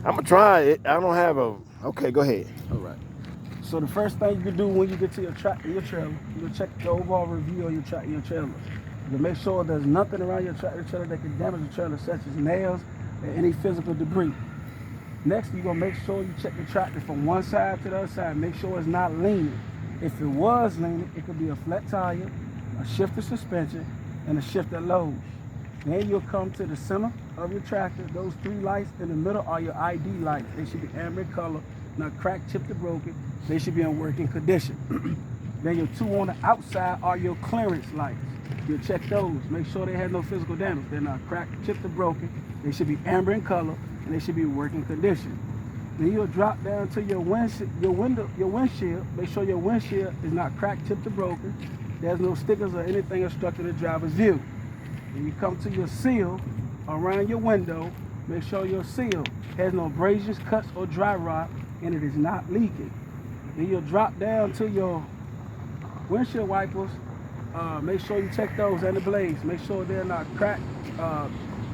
I'm gonna try it. I don't have a. Okay, go ahead. All right. So the first thing you can do when you get to your tractor, your trailer, you'll check the overall review on your tractor, your trailer. You make sure there's nothing around your tractor, trailer that can damage the trailer, such as nails and any physical debris. Next, you're gonna make sure you check the tractor from one side to the other side. Make sure it's not leaning. If it was leaning, it could be a flat tire, a shifted suspension, and a shifted load. Then you'll come to the center of your tractor. Those three lights in the middle are your ID lights. They should be amber in color, not cracked, chipped, or broken. They should be in working condition. Then your two on the outside are your clearance lights. You'll check those. Make sure they have no physical damage. They're not cracked, chipped, or broken. They should be amber in color, and they should be in working condition. Then you'll drop down to your windshield. Make sure your windshield is not cracked, chipped, or broken. There's no stickers or anything obstructing the driver's view. Then you come to your seal around your window. Make sure your seal has no abrasions, cuts, or dry rot, and it is not leaking. Then you'll drop down to your windshield wipers. Make sure you check those and the blades. Make sure they're not cracked,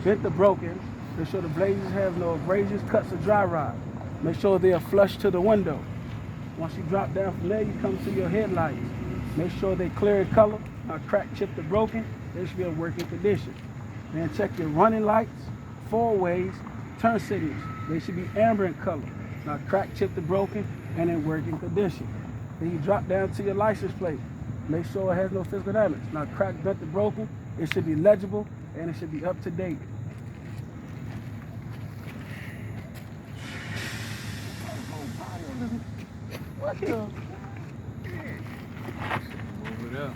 bent, or broken. Make sure the blades have no abrasions, cuts, or dry rot. Make sure they are flush to the window. Once you drop down from there, you come to your headlights. Make sure they're clear in color, not cracked, chipped, or broken. They should be in working condition. Then check your running lights, four-ways, turn signals. They should be amber in color, not cracked, chipped, or broken, and in working condition. Then you drop down to your license plate. Make sure it has no physical damage, not cracked, bent, or broken. It should be legible, and it should be up to date. What here? Over there.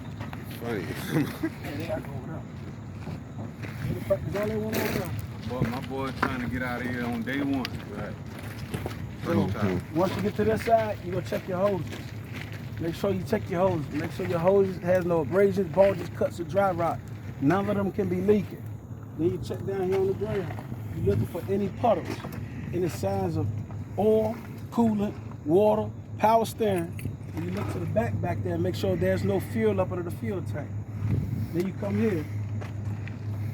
Funny. Yeah, they gotta go over there. Is all they want over there? Boy, my boy's trying to get out of here on day one. Right. So once you get to this side, you go check your hoses. Make sure you check your hoses. Make sure your hoses has no abrasions, bulges, cuts, or dry rot. None of them can be leaking. Then you check down here on the ground. You're looking for any puddles, any signs of oil, coolant, water, power steering. And you look to the back there and make sure there's no fuel up under the fuel tank. Then you come here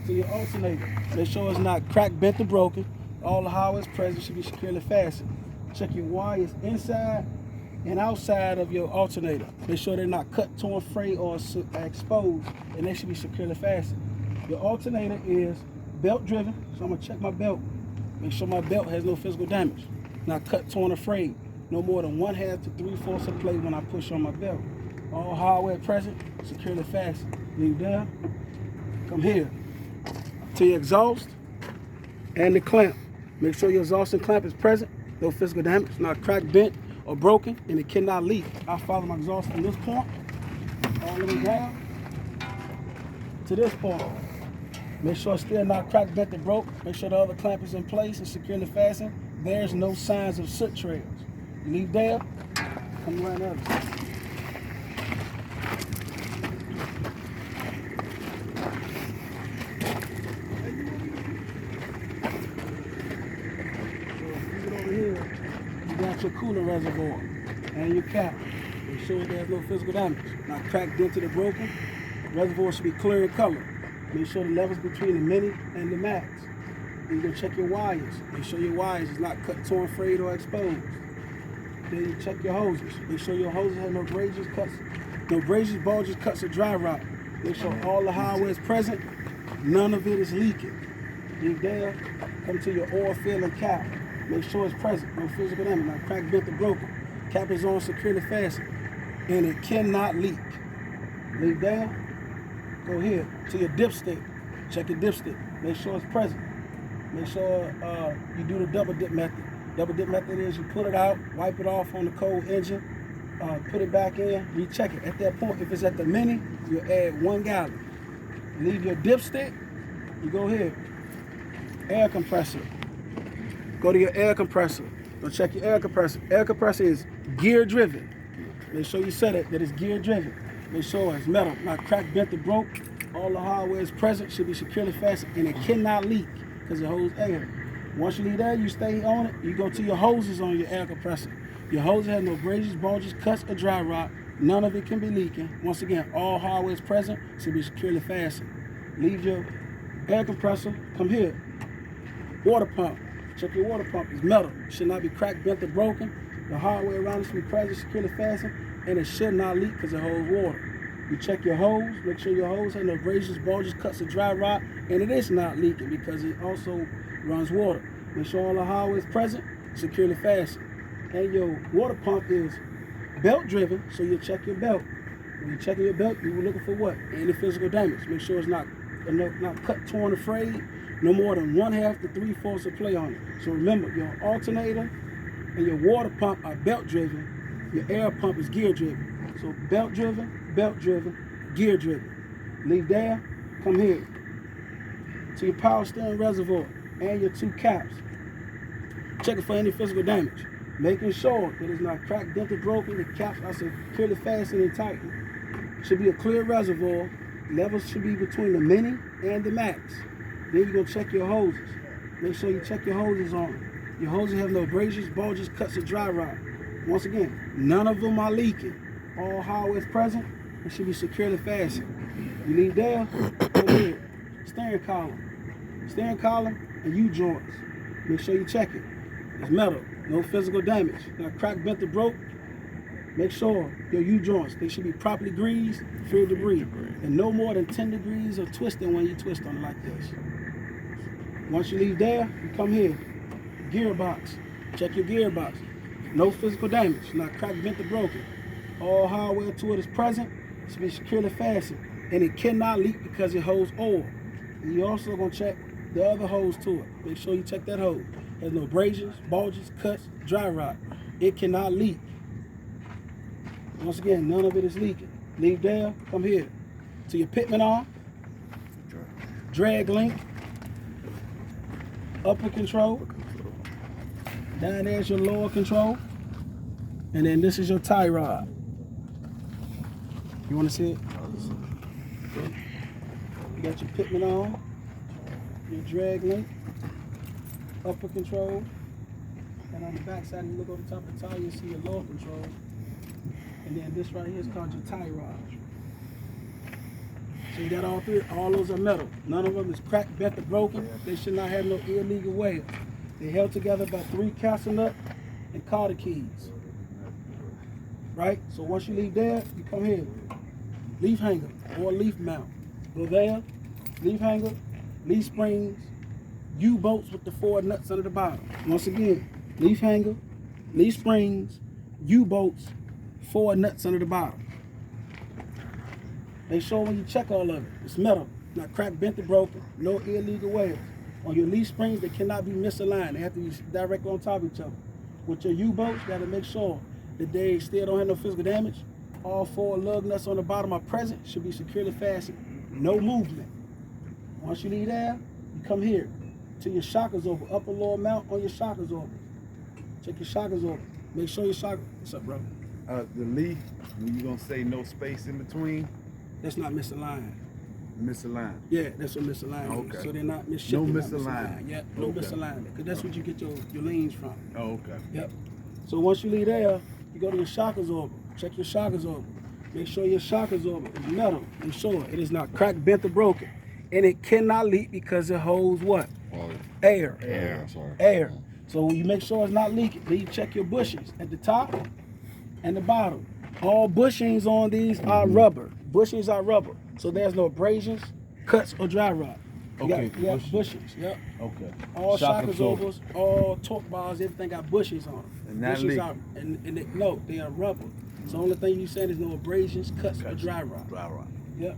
to your alternator. Make sure it's not cracked, bent, or broken. All the hardware present should be securely fastened. Check your wires inside and outside of your alternator. Make sure they're not cut, torn, frayed, or exposed, and they should be securely fastened. Your alternator is belt driven, so I'm gonna check my belt. Make sure my belt has no physical damage, not cut, torn, or frayed. No more than 1/2 to 3/4 of play when I push on my belt. All hardware present, securely fastened. Leave there. Come here to your exhaust and the clamp. Make sure your exhaust and clamp is present. No physical damage, not cracked, bent, or broken, and it cannot leak. I follow my exhaust from this point all the way down to this point. Make sure it's still not cracked, bent, or broke. Make sure the other clamp is in place and securely fastened. There's no signs of soot trails. Leave there, come around the other side. Got your coolant reservoir and your cap. Make sure there's no physical damage. Not cracked, dented, or broken. Reservoir should be clear in color. Make sure the levels between the mini and the max. Then you go check your wires. Make sure your wires is not cut, torn, frayed, or exposed. Then you check your hoses. Make sure your hoses have no abrasions, cuts, no abrasions, bulges, cuts, or dry rot. Make sure all the hardware is present. None of it is leaking. Leave there. Come to your oil fill and cap. Make sure it's present, no physical damage, not cracked, bent, or broken. Cap is on, securely fastened, and it cannot leak. Leave down, go here to your dipstick. Check your dipstick, make sure it's present. Make sure you do the double dip method. Double dip method is you pull it out, wipe it off on the cold engine, put it back in, recheck it. At that point, if it's at the mini, you add 1 gallon. Leave your dipstick, you go here, air compressor. Go to your air compressor. Go check your air compressor. Air compressor is gear driven. Make sure you set it that it's gear driven. Make sure it's metal, not cracked, bent, or broke. All the hardware is present, should be securely fastened, and it cannot leak because it holds air. Once you leave there, you stay on it. You go to your hoses on your air compressor. Your hoses have no abrasions, bulges, cuts, or dry rot. None of it can be leaking. Once again, all hardware is present, should be securely fastened. Leave your air compressor. Come here. Water pump. Check your water pump. It's metal. It should not be cracked, bent, or broken. The hardware around it should be present, securely fastened, and it should not leak because it holds water. You check your hose. Make sure your hose has no abrasions, bulges, cuts, or dry rot, and it is not leaking because it also runs water. Make sure all the hardware is present, securely fastened. And your water pump is belt driven, so you check your belt. When you're checking your belt, you were looking for what? Any physical damage. Make sure it's not cut, torn, or frayed. No more than 1/2 to 3/4 of play on it. So remember, your alternator and your water pump are belt driven. Your air pump is gear driven. So belt driven, gear driven. Leave there, come here. To your power steering reservoir and your 2 caps. Checking for any physical damage. Making sure that it's not cracked, dented, broken. The caps are securely fastened and tightened. Should be a clear reservoir. Levels should be between the mini and the max. Then you're going to check your hoses. Make sure you check your hoses on them. Your hoses have no abrasions, bulges, cuts, or dry rot. Once again, none of them are leaking. All hardware is present and should be securely fastened. You leave there, over here. Steering column and U-joints. Make sure you check it. It's metal, no physical damage. Not cracked, bent, or broke. Make sure your U-joints, they should be properly greased, free of debris, and no more than 10 degrees of twisting when you twist on it like this. Once you leave there, you come here. Gearbox. Check your gearbox. No physical damage, not cracked, bent, or broken. All hardware to it is present. It should be securely fastened, and it cannot leak because it holds oil. And you're also going to check the other hose to it. Make sure you check that hose. There's no abrasions, bulges, cuts, dry rot. It cannot leak. Once again, none of it is leaking. Leave there, come here. To your pitman arm, drag link, upper control. Down there's your lower control. And then this is your tie rod. You want to see it? Okay. You got your pitman arm, your drag link, upper control. And on the back side, you look over the top of the tire, you see your lower control. And then this right here is called your tie rod. So you got all three. All those are metal. None of them is cracked, bent, or broken. They should not have no illegal wear. They're held together by 3 castle nut and Carter keys. Right? So once you leave there, you come here. Leaf hanger or leaf mount. Go there, leaf hanger, leaf springs, U-bolts with the 4 nuts under the bottom. Once again, leaf hanger, leaf springs, U-bolts, 4 nuts under the bottom. Make sure when you check all of it, it's metal, not cracked, bent, or broken, no illegal wear. On your leaf springs, they cannot be misaligned. They have to be directly on top of each other. With your U-bolts, you got to make sure that they still don't have no physical damage. All 4 lug nuts on the bottom are present, should be securely fastened. No movement. Once you leave there, you come here to your shock absorber, upper lower mount on your shock absorber. Check your shock absorber. Make sure your shock. What's up, bro? The leaf, when you gonna say no space in between, That's not misaligned. misaligned. Yeah, that's what misaligned Okay. is. So they're not No misshifted. not misaligned. Yeah, no Okay. misalignment. Because that's what you get your leans from. Oh, okay. Yep. So once you leave there, you go to your shock absorber. Check your shock absorber. Make sure your shock absorber is metal. Make sure it is not cracked, bent, or broken. And it cannot leak because it holds what? Air. Air. So you make sure it's not leaking. Then you check your bushings at the top and the bottom. All bushings on these are rubber. Bushings are rubber. So there's no abrasions, cuts, or dry rot. You got bushings. Yep. Okay. All shock absorbers, all torque bars, everything got bushings on them. And not Bushings leaking. are, no, they are rubber. So the only thing you saying is no abrasions, cuts, or dry rot. Dry rot. Yep.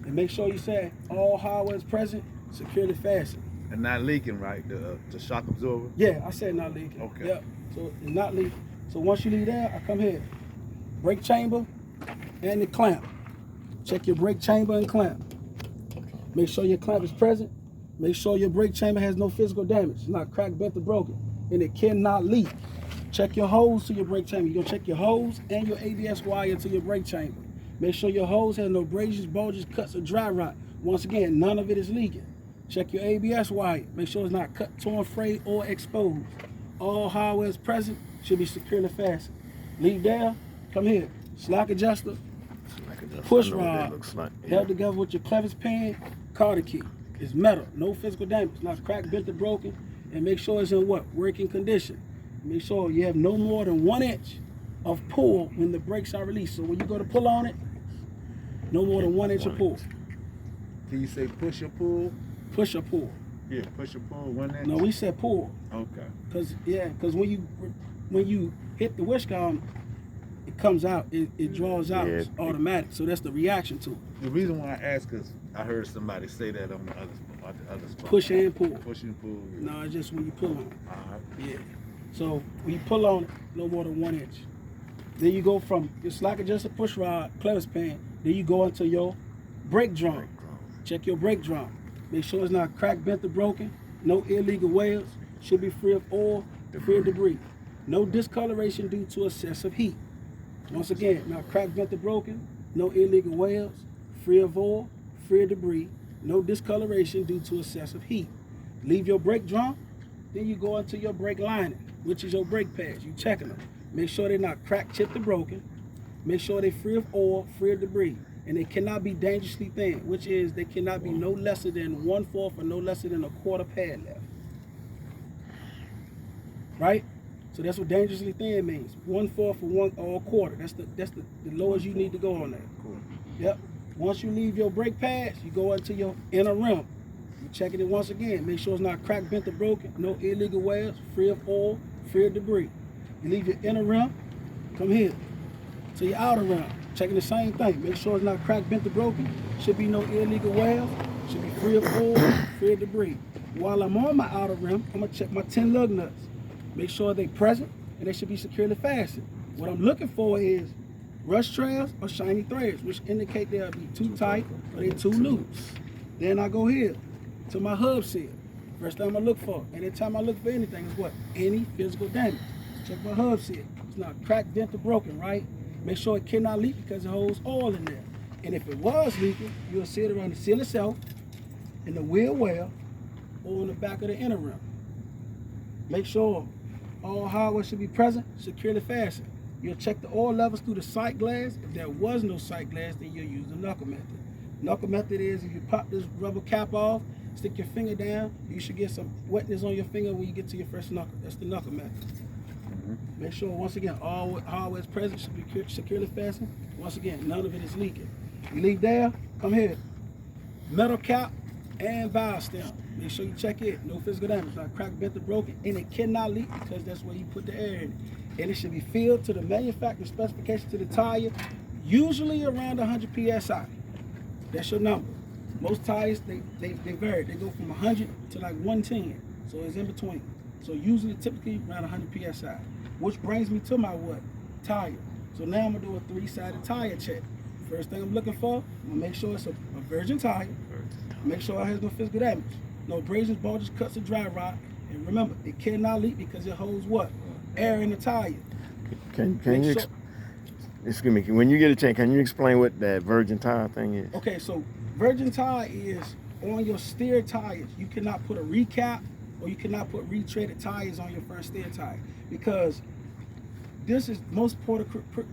And make sure you say all hardware is present, securely fastened. And not leaking, right? The shock absorber. Yeah, I said not leaking. Okay. Yep. So it's not leaking. So once you leave there, I come here. Brake chamber and the clamp. Check your brake chamber and clamp. Make sure your clamp is present. Make sure your brake chamber has no physical damage. It's not cracked, bent, or broken. And it cannot leak. Check your hose to your brake chamber. You're going to check your hose and your ABS wire to your brake chamber. Make sure your hose has no abrasions, bulges, cuts, or dry rot. Once again, none of it is leaking. Check your ABS wire. Make sure it's not cut, torn, frayed, or exposed. All hardware is present, should be securely fastened. Leave there, come here. Slack adjuster, push rod, held together with your clevis pin, Carter key. It's metal, no physical damage. It's not cracked, bent, or broken. and make sure it's in what? Working condition. Make sure you have no more than 1 inch of pull when the brakes are released. So when you go to pull on it, no more than 1 inch of pull. Can you say push or pull? Push or pull. Yeah, push or pull 1 inch. No, we said pull. Okay. Cause when you hit the wishbone, it comes out, it draws out. Yeah. It's automatic. So that's the reaction to it. The reason why I ask is I heard somebody say that on the other spot. Push and pull. Push and pull. Yeah. No, it's just when you pull on it. Uh-huh. Yeah. So when you pull on it, no more than 1 inch. Then you go from it's like just a push rod, clevis pan. Then you go into your brake drum. Check your brake drum. Make sure it's not cracked, bent, or broken. No illegal wears. Should be free of oil, free of debris. No discoloration due to excessive heat. Once again, not cracked, bent, or broken. No illegal wears, free of oil, free of debris. No discoloration due to excessive heat. Leave your brake drum. Then you go into your brake lining, which is your brake pads. You checking them. Make sure they're not cracked, chipped, or broken. Make sure they're free of oil, free of debris. And they cannot be dangerously thin, which is they cannot be no lesser than 1/4 or no lesser than a quarter pad left. Right? So that's what dangerously thin means. 1/4 or a quarter. That's the lowest you need to go on that. Cool. Yep. Once you leave your brake pads, you go into your inner rim. You checking it once again. Make sure it's not cracked, bent, or broken. No illegal wears, free of oil, free of debris. You leave your inner rim, come here to your outer rim. Checking the same thing. Make sure it's not cracked, bent, or broken. Should be no illegal wears. Should be free of oil, free of debris. While I'm on my outer rim, I'm gonna check my 10 lug nuts. Make sure they're present and they should be securely fastened. What I'm looking for is rust trails or shiny threads, which indicate they'll be too tight or they're too loose. Then I go here to my hub seal. First thing I'm gonna look for. Anytime I look for anything is what? Any physical damage. Check my hub seal. It's not cracked, dent, or broken, right? Make sure it cannot leak because it holds oil in there. And if it was leaking, you'll see it around the seal itself, in the wheel well, or in the back of the inner rim. Make sure all hardware should be present, securely fastened. You'll check the oil levels through the sight glass. If there was no sight glass, then you'll use the knuckle method. Knuckle method is if you pop this rubber cap off, stick your finger down, you should get some wetness on your finger when you get to your first knuckle. That's the knuckle method. Make sure, once again, all hardware is present, should be securely fastened. Once again, none of it is leaking. You leave there, come here. Metal cap and valve stem. Make sure you check it. No physical damage, not cracked, bent, or broken. And it cannot leak because that's where you put the air in. And it should be filled to the manufacturer specification to the tire, usually around 100 PSI. That's your number. Most tires, they vary. They go from 100 to like 110. So it's in between. So usually, typically around 100 PSI. Which brings me to my what? Tire. So now I'm gonna do a 3-sided tire check. First thing I'm looking for, I'm gonna make sure it's a virgin tire. Make sure it has no physical damage. No abrasions, bulges, cuts, or dry rot. And remember, it cannot leak because it holds what? Air in the tire. Can you excuse me, when you get a chance, can you explain what that virgin tire thing is? Okay, so virgin tire is on your steer tires. You cannot put a recap or you cannot put retreaded tires on your front steer tire because this is most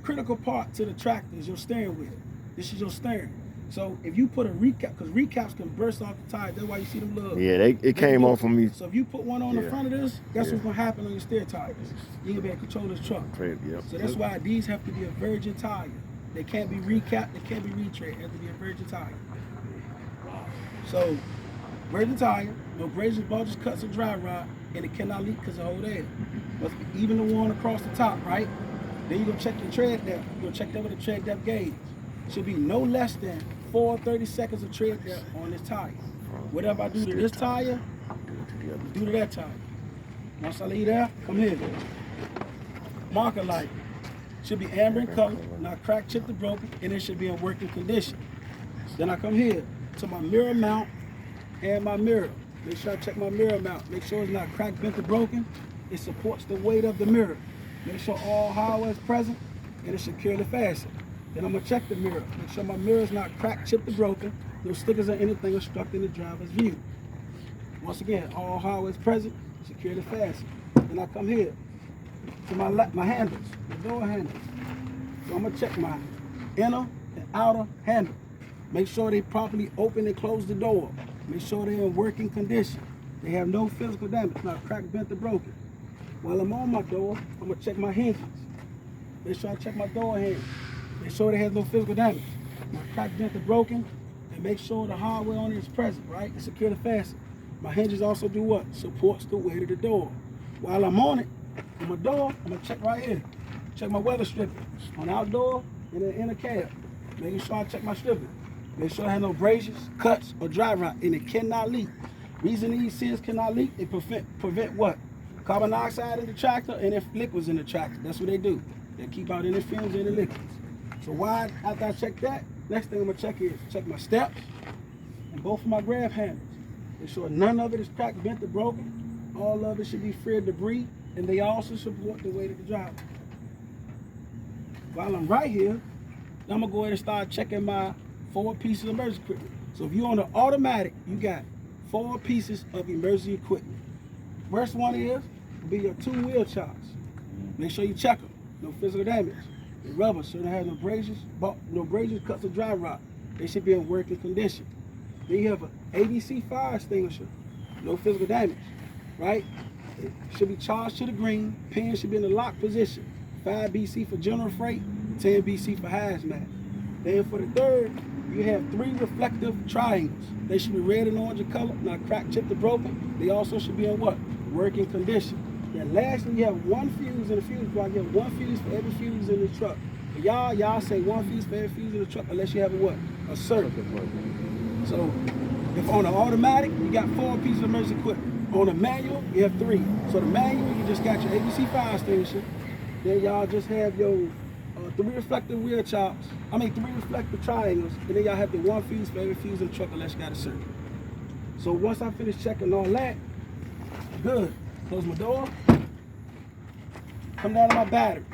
critical part to the tractor is your steering wheel. This is your steering. So if you put a recap, because recaps can burst off the tires, that's why you see them little. Yeah, it came off of me. So if you put one on the Yeah. front of this, that's Yeah. what's gonna happen on your steer tires. You ain't gonna be able to control this truck. Yep. So that's why these have to be a virgin tire. They can't be recapped, they can't be retread. It has to be a virgin tire. So virgin tire, no abrasions, bulges, cuts, or dry rot, and it cannot leak because it holds air. Must be even the one across the top, right? Then you're gonna check your tread depth. You're gonna check that with a tread depth gauge. Should be no less than 430 seconds of tread depth on this tire. Whatever I do to this tire, do to that tire. Once I leave there, come here. Marker light. Should be amber in color, not cracked, chipped, or broken, and it should be in working condition. Then I come here to my mirror mount and my mirror. Make sure I check my mirror mount. Make sure it's not cracked, bent, or broken. It supports the weight of the mirror. Make sure all hardware is present and it's securely fastened. Then I'm gonna check the mirror. Make sure my mirror is not cracked, chipped, or broken. No stickers or anything obstructing the driver's view. Once again, all hardware is present, securely fastened. Then I come here to my handles, the door handles. So I'm gonna check my inner and outer handle. Make sure they properly open and close the door. Make sure they're in working condition. They have no physical damage, not cracked, bent, or broken. While I'm on my door, I'm gonna check my hinges. Make sure I check my door hinge. Make sure it has no physical damage, not cracked, bent, or broken, and make sure the hardware on it is present, right? And secure the fasten. My hinges also do what? Supports the weight of the door. While I'm on it, on my door, I'm gonna check right here. Check my weather stripping on outdoor and in the inner cab. Making sure I check my stripping. Make sure I have no abrasions, cuts, or dry rot, and it cannot leak. Reason these seals cannot leak, they prevent what? Carbon dioxide in the tractor and if liquids in the tractor. That's what they do. They keep out any fumes in the liquids. So why, after I check that, next thing I'm gonna check is check my steps and both of my grab handles. Make sure none of it is cracked, bent, or broken. All of it should be free of debris, and they also support the weight of the driver. While I'm right here, I'm gonna go ahead and start checking my 4 pieces of emergency equipment. So if you're on the automatic, you got 4 pieces of emergency equipment. First one will be your 2 wheel chocks. Make sure you check them. No physical damage. The rubber shouldn't have no abrasions, cuts, or dry rot. They should be in working condition. Then you have an ABC fire extinguisher. No physical damage, right? It should be charged to the green. Pin should be in the lock position. 5 BC for general freight, 10 BC for hazmat. Then for the third, you have 3 reflective triangles. They should be red and orange in color, not cracked, chipped, or broken. They also should be in what? Working condition. Then lastly, you have 1 fuse in the fuse block. You have 1 fuse for every fuse in the truck. But y'all say 1 fuse for every fuse in the truck unless you have a what? A circuit. So if on the automatic, you got 4 pieces of emergency equipment. On the manual, you have 3. So the manual, you just got your ABC fire extinguisher. Then y'all just have your 3 reflective wheel chops. 3 reflective triangles. And then y'all have the 1 fuse for every fuse in the truck unless you got a circuit. So once I finish checking all that, good. Close my door. Come down to my battery.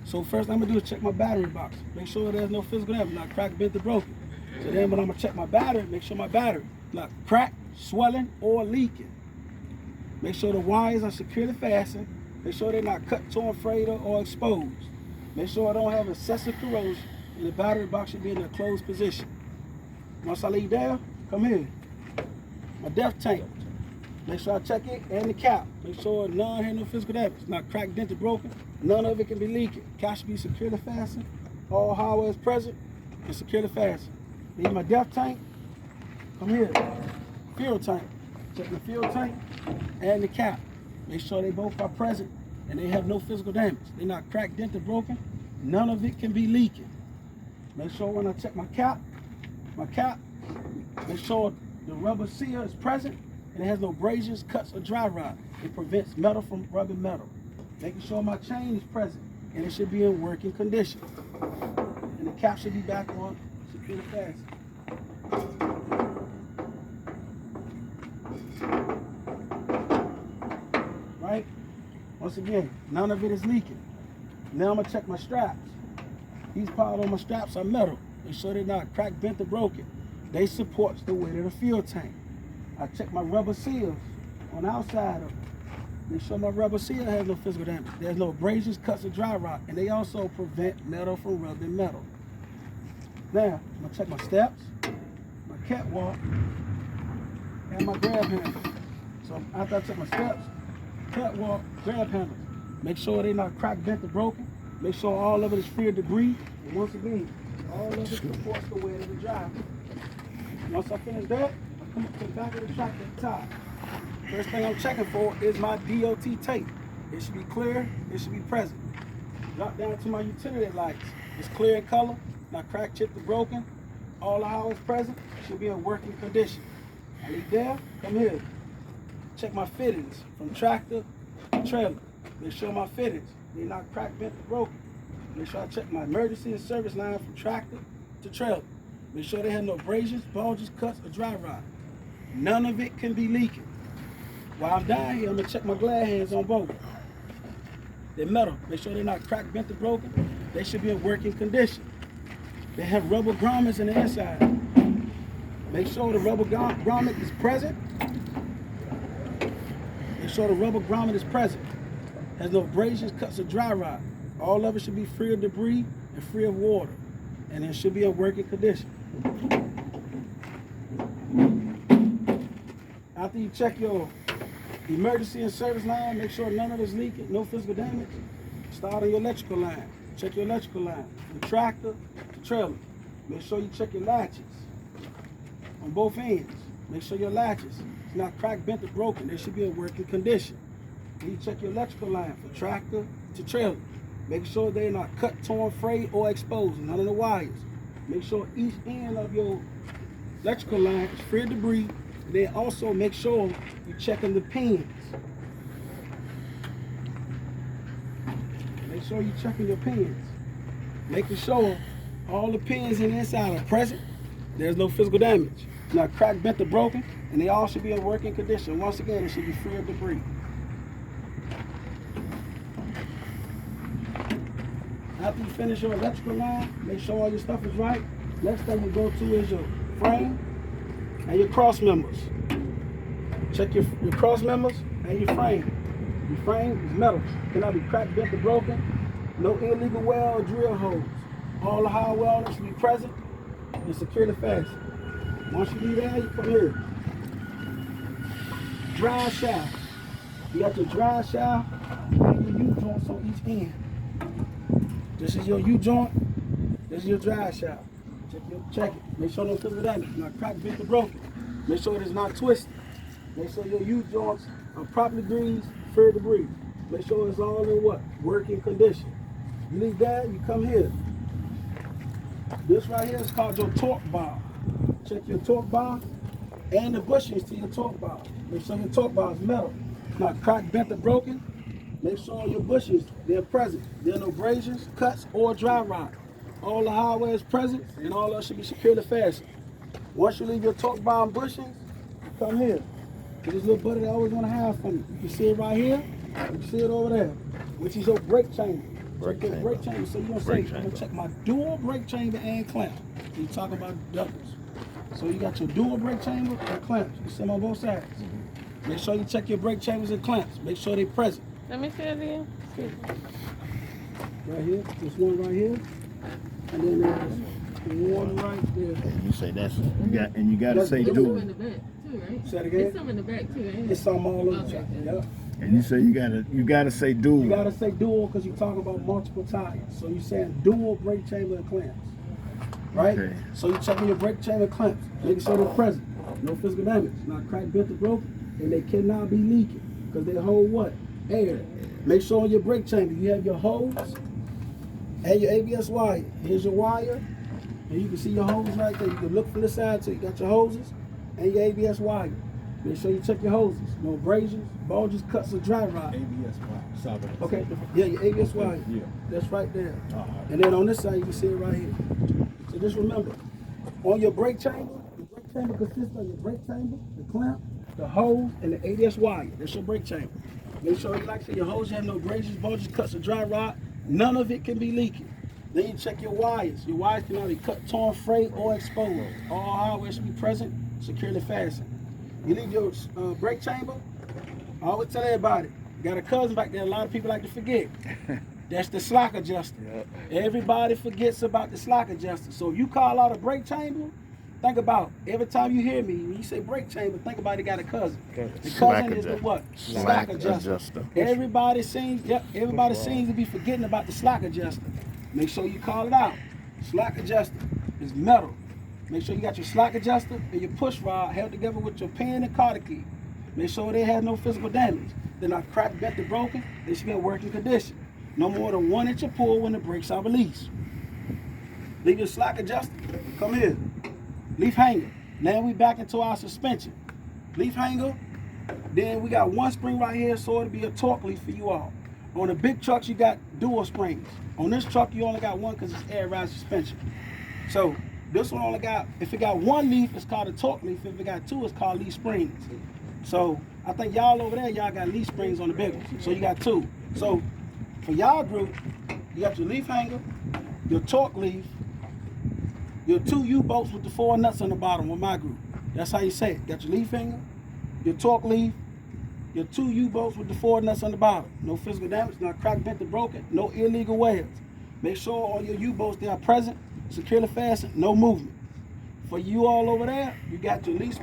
So first I'm gonna do is check my battery box. Make sure there's no physical damage, not cracked, bent, or broken. So then when I'm gonna check my battery, make sure my battery not cracked, swelling, or leaking. Make sure the wires are securely fastened. Make sure they're not cut, torn, frayed, or exposed. Make sure I don't have excessive corrosion, and the battery box should be in a closed position. Once I leave there, come here. My depth tank. Make sure I check it and the cap. Make sure none has no physical damage. It's not cracked, dented, broken. None of it can be leaking. Cap should be securely fastened. All hardware is present and securely fastened. Need my depth tank. Come here. Fuel tank. Check the fuel tank and the cap. Make sure they both are present and they have no physical damage. They're not cracked, dented, broken. None of it can be leaking. Make sure when I check my cap, make sure the rubber seal is present and it has no abrasions, cuts, or dry rot. It prevents metal from rubbing metal. Making sure my chain is present and it should be in working condition. And the cap should be back on, securely fastened. Right? Once again, none of it is leaking. Now I'm gonna check my straps. These parts on my straps are metal. Make sure they're not cracked, bent, or broken. They support the weight of the fuel tank. I check my rubber seals on the outside of it. Make sure my rubber seal has no physical damage. There's no abrasions, cuts, or dry rot, and they also prevent metal from rubbing metal. Now, I'm gonna check my steps, my catwalk, and my grab handles. So after I check my steps, catwalk, grab handles, make sure they're not cracked, bent, or broken. Make sure all of it is free of debris. And once again, all of it supports the weight of the driver. Once I finish that, I come up to the back of the tractor at the top. First thing I'm checking for is my DOT tape. It should be clear, it should be present. Drop down to my utility lights. It's clear in color, not cracked, chipped, or broken. All the hardware is present, should be in working condition. I leave there, come here. Check my fittings from tractor to trailer. Make sure my fittings, they're not cracked, bent, or broken. Make sure I check my emergency and service line from tractor to trailer. Make sure they have no abrasions, bulges, cuts, or dry rot. None of it can be leaking. While I'm down here, I'm gonna check my glad hands on both. They're metal. Make sure they're not cracked, bent, or broken. They should be in working condition. They have rubber grommets in the inside. Make sure the rubber grommet is present. Make sure the rubber grommet is present. Has no abrasions, cuts, or dry rot. All of it should be free of debris and free of water. And it should be in working condition. After you check your emergency and service line, make sure none of it's leaking, no physical damage. Start on your electrical line. Check your electrical line. The tractor, the trailer. Make sure you check your latches on both ends. Make sure your latches is not cracked, bent, or broken. They should be in working condition. Then you check your electrical line for tractor to trailer. Make sure they're not cut, torn, frayed, or exposed. None of the wires. Make sure each end of your electrical line is free of debris. And then also make sure you're checking the pins. Make sure you're checking your pins. Making sure all the pins in the inside are present. There's no physical damage. It's not cracked, bent, or broken. And they all should be in working condition. Once again, it should be free of debris. After you finish your electrical line, make sure all your stuff is right. Next thing you go to is your frame and your cross members. Check your cross members and your frame. Your frame is metal. Cannot be cracked, bent, or broken. No illegal well or drill holes. All the high welding should be present and securely fastened. Once you leave there, you come here. Drive shaft. You got your drive shaft and your U-joints on each end. This is your U-joint. This is your drive shaft. Check it. Make sure no physical damage. Not cracked, bent, or broken. Make sure it is not twisted. Make sure your U-joints are properly greased, free of debris. Make sure it's all in what? Working condition. You leave that, you come here. This right here is called your torque bar. Check your torque bar and the bushings to your torque bar. Make sure your torque bar is metal. Not cracked, bent, or broken. Make sure your bushings, they're present. There are no abrasions, cuts, or dry rot. All the hardware is present and all that should be securely fastened. Once you leave your torque bar and bushings, you come here. To this little buddy that I always want to have from you. You can see it right here, you can see it over there, which is your brake chamber. Check your brake chamber. So you're going to say, I'm going to check my dual brake chamber and clamp. You talk about doubles. So you got your dual brake chamber and clamps. You can see them on both sides. Make sure you check your brake chambers and clamps. Make sure they're present. Let me see it again. Right here, this one right here, and then there's one right there. And you say that's you got to say It's some dual. in the back too, right? Say it again. It's some in the back too, ain't it? It's some all over. Okay. Yep. And you say you gotta say dual. You gotta say dual because you're talking about multiple tires. So you're saying dual brake chamber and clamps. Right? Okay. So you're checking your brake chamber and clamps, making sure they're present. No physical damage, not cracked, bent, or broken, and they cannot be leaking because they hold what? Air. Make sure on your brake chamber you have your hose and your ABS wire. Here's your wire, and you can see your hose right there. You can look from the side too. You got your hoses and your ABS wire. Make sure you check your hoses. No abrasions, bulges, cuts, or dry rot. ABS wire. Okay, yeah, your ABS wire. Yeah. That's right there. And then on this side, you can see it right here. So just remember, on your brake chamber consists of your brake chamber, the clamp, the hose, and the ABS wire. That's your brake chamber. Make sure, like I said, your hose have no abrasions, bulges, cuts, or dry rot. None of it can be leaking. Then you check your wires. Your wires cannot be cut, torn, frayed, or exposed. All hardware should be present, securely fastened. You leave your brake chamber, I always tell everybody, you got a cousin back there, a lot of people like to forget. That's the slack adjuster. Yep. Everybody forgets about the slack adjuster. So if you call out a brake chamber, think about, every time you hear me, when you say brake chamber, think about it got a cousin. The Slack cousin is the adjuster. what? Slack adjuster. Everybody seems to be forgetting about the slack adjuster. Make sure you call it out. Slack adjuster is metal. Make sure you got your slack adjuster and your push rod held together with your pin and cotter key. Make sure they have no physical damage. They're not cracked, bent, or broken. They should be in working condition. No more than 1 inch of pull when the brakes are released. Leave your slack adjuster. Come here. Leaf hanger. Now we back into our suspension. Leaf hanger. Then we got one spring right here, so it'll be a torque leaf for you all. On the big trucks, you got dual springs. On this truck, you only got one because it's air ride suspension. So this one only got, if it got one leaf, it's called a torque leaf. If it got two, it's called leaf springs. So I think y'all over there, y'all got leaf springs on the big ones. So you got two. So for y'all group, you got your leaf hanger, your torque leaf, your two U-bolts with the 4 nuts on the bottom with my group. That's how you say it. Got your leaf hanger, your torque leaf, your 2 U-bolts with the 4 nuts on the bottom. No physical damage, not cracked, bent, or broken, no illegal welds. Make sure all your U-bolts, they are present, securely fastened, no movement. For you all over there, you got your leaf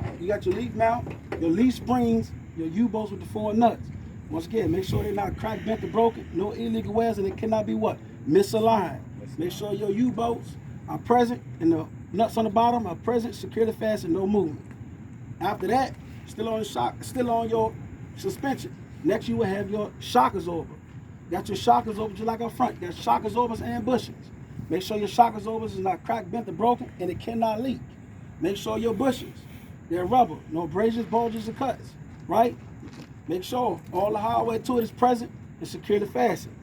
mount, your leaf springs, your U-bolts with the 4 nuts. Once again, make sure they're not cracked, bent, or broken. No illegal wears, and it cannot be what? Misaligned. Make sure your U-bolts are present and the nuts on the bottom are present, securely fastened, no movement. After that, still on your suspension. Next, you will have your shock absorber. Got your shock absorbers just like up front. Got shock absorbers and bushings. Make sure your shock absorbers is not cracked, bent, or broken, and it cannot leak. Make sure your bushings, they're rubber, no abrasions, bulges, or cuts, right? Make sure all the hardware to it is present and securely fastened.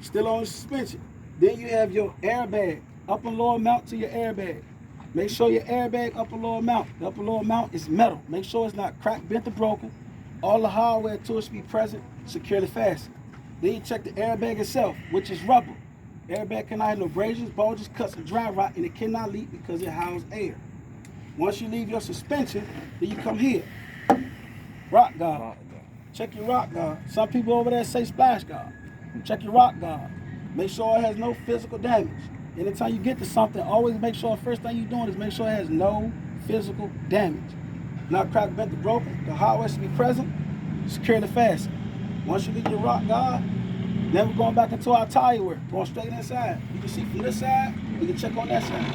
Still on the suspension. Then you have your airbag, upper and lower mount to your airbag. Make sure your airbag upper and lower mount. The upper and lower mount is metal. Make sure it's not cracked, bent, or broken. All the hardware to it should be present, securely fastened. Then you check the airbag itself, which is rubber. Airbag cannot have no abrasions, bulges, cuts, or dry rot, and it cannot leak because it houses air. Once you leave your suspension, then you come here. Rock guard. Check your rock guard. Some people over there say splash guard. Check your rock guard. Make sure it has no physical damage. Anytime you get to something, always make sure the first thing you're doing is make sure it has no physical damage. Not cracked, bent, or broken. The hardware should be present, securely fastened. Once you leave your rock guard, then we're going back into our tire work, going straight inside. You can see from this side, you can check on that side.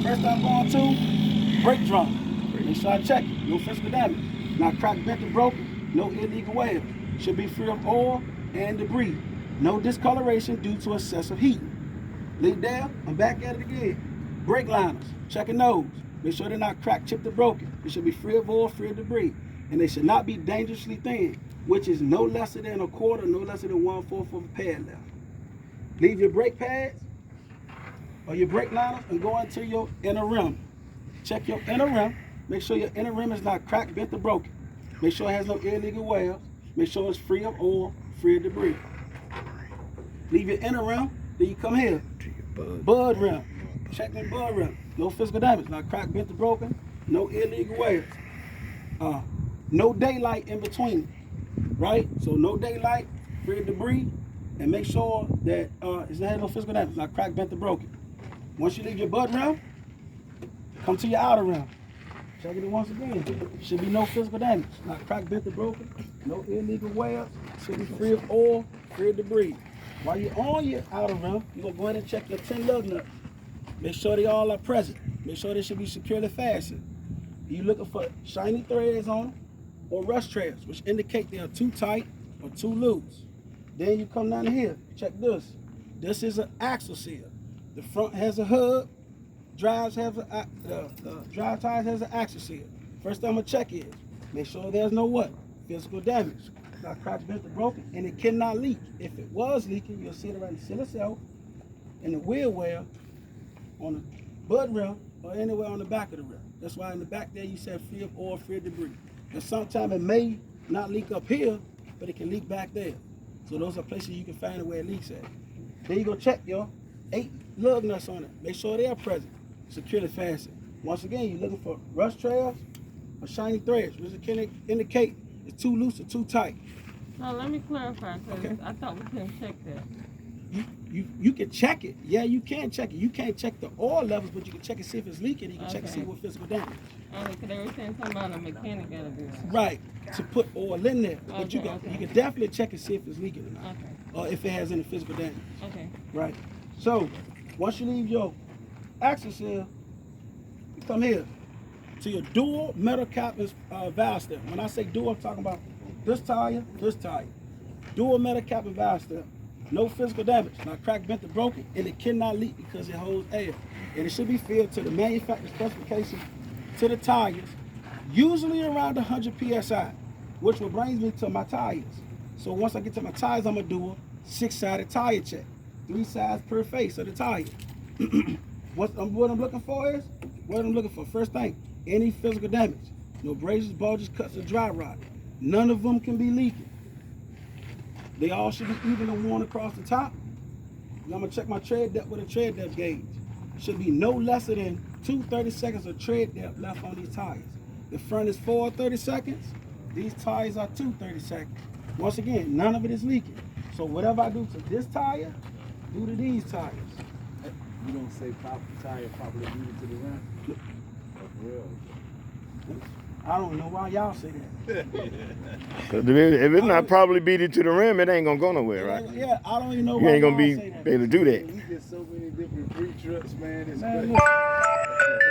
First I'm going to brake drum. Make sure I check it, no physical damage. Not cracked, bent, or broken, no illegal wear. Should be free of oil and debris. No discoloration due to excessive heat. Leave there, I'm back at it again. Brake liners, checking those. Make sure they're not cracked, chipped, or broken. They should be free of oil, free of debris. And they should not be dangerously thin, which is no less than a quarter, no less than 1/4 of a pad left. Leave your brake pads or your brake liners and go into your inner rim. Check your inner rim. Make sure your inner rim is not cracked, bent, or broken. Make sure it has no illegal wear. Make sure it's free of oil, free of debris. Leave your inner rim, then you come here. Bud rim. Check the bud rim. No physical damage, not cracked, bent, or broken. No illegal wears. No daylight in between, right? So no daylight, free of debris, and make sure that it has no physical damage, not cracked, bent, or broken. Once you leave your bud rim, come to your outer rim. Check it once again. Should be no physical damage, not cracked, bent, or broken. No illegal wear. Should be free of oil, free of debris. While you're on your outer rim, you're gonna go ahead and check your 10 lug nuts. Make sure they all are present. Make sure they should be securely fastened. You're looking for shiny threads on them or rust trails, which indicate they are too tight or too loose. Then you come down here, check this. This is an axle seal. The front has a hub, drive tires has an axle seal. First thing I'm gonna check is, make sure there's no what? Physical damage. Not cracked, bent, or broken, and it cannot leak. If it was leaking, you'll see it around the seal itself and the wheel well on the bud rim or anywhere on the back of the rim. That's why in the back there you said free of oil, free of debris. And sometimes it may not leak up here, but it can leak back there. So those are places you can find it where it leaks at. Then you go check your 8 lug nuts on it. Make sure they are present, securely fastened. Once again, you're looking for rust trails or shiny threads, which can indicate it's too loose or too tight. No, let me clarify, because Okay. I thought we couldn't check that. You can check it. Yeah, you can check it. You can't check the oil levels, but you can check and see if it's leaking. You can check and see Okay. what physical damage. Only because they were saying something about a mechanic gotta do that. Right, to put oil in there. But you Okay, can definitely check and see if it's leaking or not. Okay, Or if it has any physical damage. okay. Right. So, once you leave your axle seal, you come here to your dual metal cap and valve stem. When I say dual, I'm talking about this tire. Dual metal cap and valve stem. No physical damage, not cracked, bent, or broken, and it cannot leak because it holds air. And it should be filled to the manufacturer specifications to the tires, usually around 100 PSI, which will bring me to my tires. So once I get to my tires, I'm gonna do a 6-sided tire check. 3 sides per face of the tire. What I'm looking for, first thing, any physical damage. No abrasions, bulges, cuts, or dry rot. None of them can be leaking. They all should be even and worn across the top. And I'm gonna check my tread depth with a tread depth gauge. Should be no less than 2 30 seconds of tread depth left on these tires. The front is 4 30 seconds. These tires are 2 30 seconds. Once again, none of it is leaking. So whatever I do to this tire, do to these tires. You don't say tire properly rooted to the rim? I don't know why y'all say that. 'Cause if it's not probably beat to the rim, it ain't gonna go nowhere, right? Yeah, I don't even know You why ain't gonna y'all be say that. able to do that. We get so many different free trucks, man. It's Man, crazy. listen.